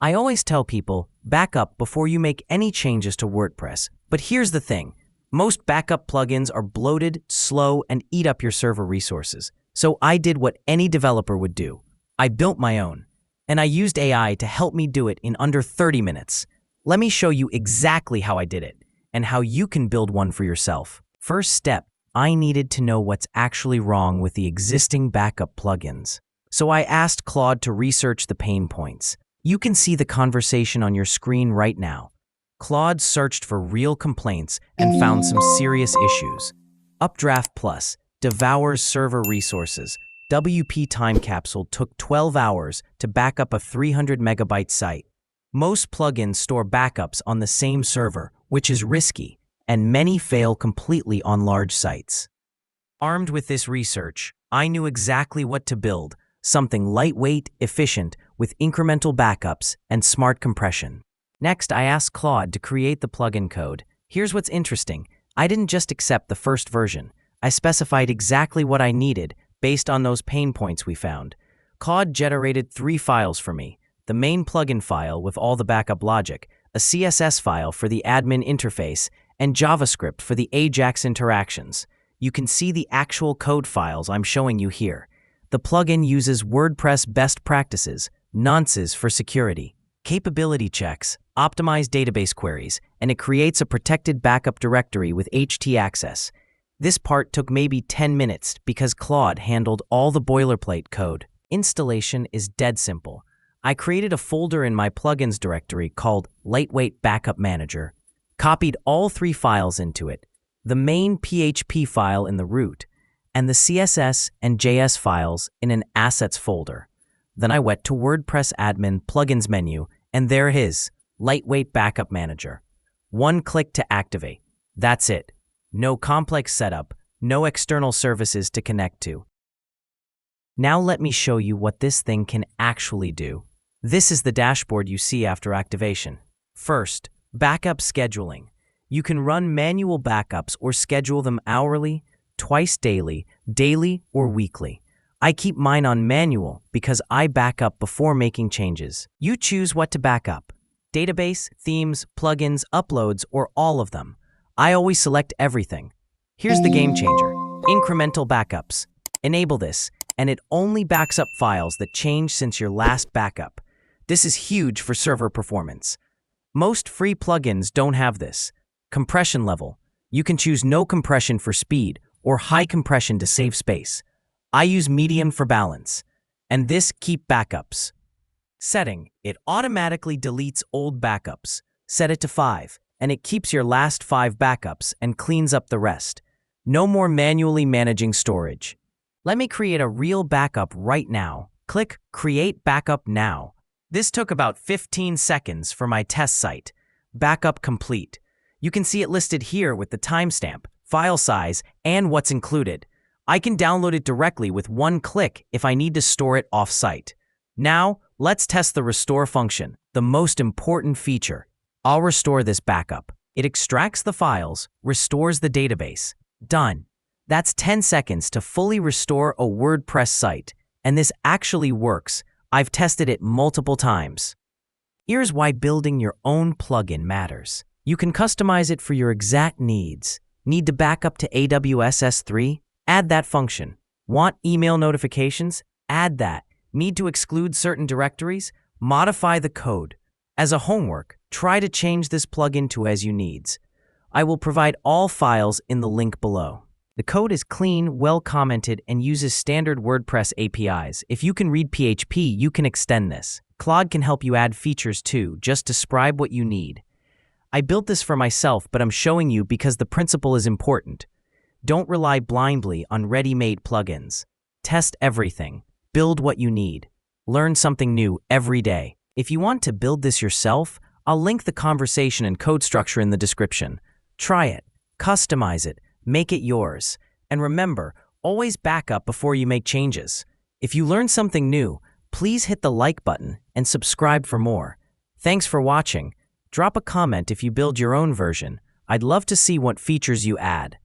I always tell people, back up before you make any changes to WordPress. But here's the thing. Most backup plugins are bloated, slow, and eat up your server resources. So I did what any developer would do. I built my own. And I used AI to help me do it in under 30 minutes. Let me show you exactly how I did it, and how you can build one for yourself. First step, I needed to know what's actually wrong with the existing backup plugins. So I asked Claude to research the pain points. You can see the conversation on your screen right now. Claude searched for real complaints and found some serious issues. UpdraftPlus devours server resources. WP Time Capsule took 12 hours to back up a 300 megabyte site. Most plugins store backups on the same server, which is risky, and many fail completely on large sites. Armed with this research, I knew exactly what to build, something lightweight, efficient, with incremental backups and smart compression. Next, I asked Claude to create the plugin code. Here's what's interesting. I didn't just accept the first version. I specified exactly what I needed based on those pain points we found. Claude generated 3 files for me: the main plugin file with all the backup logic, a CSS file for the admin interface, and JavaScript for the AJAX interactions. You can see the actual code files I'm showing you here. The plugin uses WordPress best practices, nonces for security, capability checks, optimized database queries, and it creates a protected backup directory with htaccess. This part took maybe 10 minutes because Claude handled all the boilerplate code. Installation is dead simple. I created a folder in my plugins directory called Lightweight Backup Manager, copied all 3 files into it, the main PHP file in the root, and the CSS and JS files in an assets folder. Then I went to WordPress admin plugins menu, and there it is, Lightweight Backup Manager. 1 click to activate. That's it. No complex setup, no external services to connect to. Now let me show you what this thing can actually do. This is the dashboard you see after activation. First, backup scheduling. You can run manual backups or schedule them hourly, twice daily, or weekly. I keep mine on manual because I back up before making changes. You choose what to back up: database, themes, plugins, uploads, or all of them. I always select everything. Here's the game changer: incremental backups. Enable this, and it only backs up files that change since your last backup. This is huge for server performance. Most free plugins don't have this. Compression level. You can choose no compression for speed or high compression to save space. I use medium for balance. And this keep backups. Setting. It automatically deletes old backups. Set it to 5, and it keeps your last 5 backups and cleans up the rest. No more manually managing storage. Let me create a real backup right now. Click Create Backup Now. This took about 15 seconds for my test site. Backup complete. You can see it listed here with the timestamp, file size, and what's included. I can download it directly with 1 click if I need to store it off-site. Now, let's test the restore function, the most important feature. I'll restore this backup. It extracts the files, restores the database. Done. That's 10 seconds to fully restore a WordPress site, and this actually works. I've tested it multiple times. Here's why building your own plugin matters. You can customize it for your exact needs. Need to back up to AWS S3? Add that function. Want email notifications? Add that. Need to exclude certain directories? Modify the code. As a homework, try to change this plugin to as you needs. I will provide all files in the link below. The code is clean, well commented, and uses standard WordPress APIs. If you can read PHP, you can extend this. Claude can help you add features too. Just describe what you need. I built this for myself, but I'm showing you because the principle is important. Don't rely blindly on ready-made plugins. Test everything. Build what you need. Learn something new every day. If you want to build this yourself, I'll link the conversation and code structure in the description. Try it. Customize it. Make it yours. And remember, always back up before you make changes. If you learn something new, please hit the like button and subscribe for more. Thanks for watching. Drop a comment if you build your own version. I'd love to see what features you add.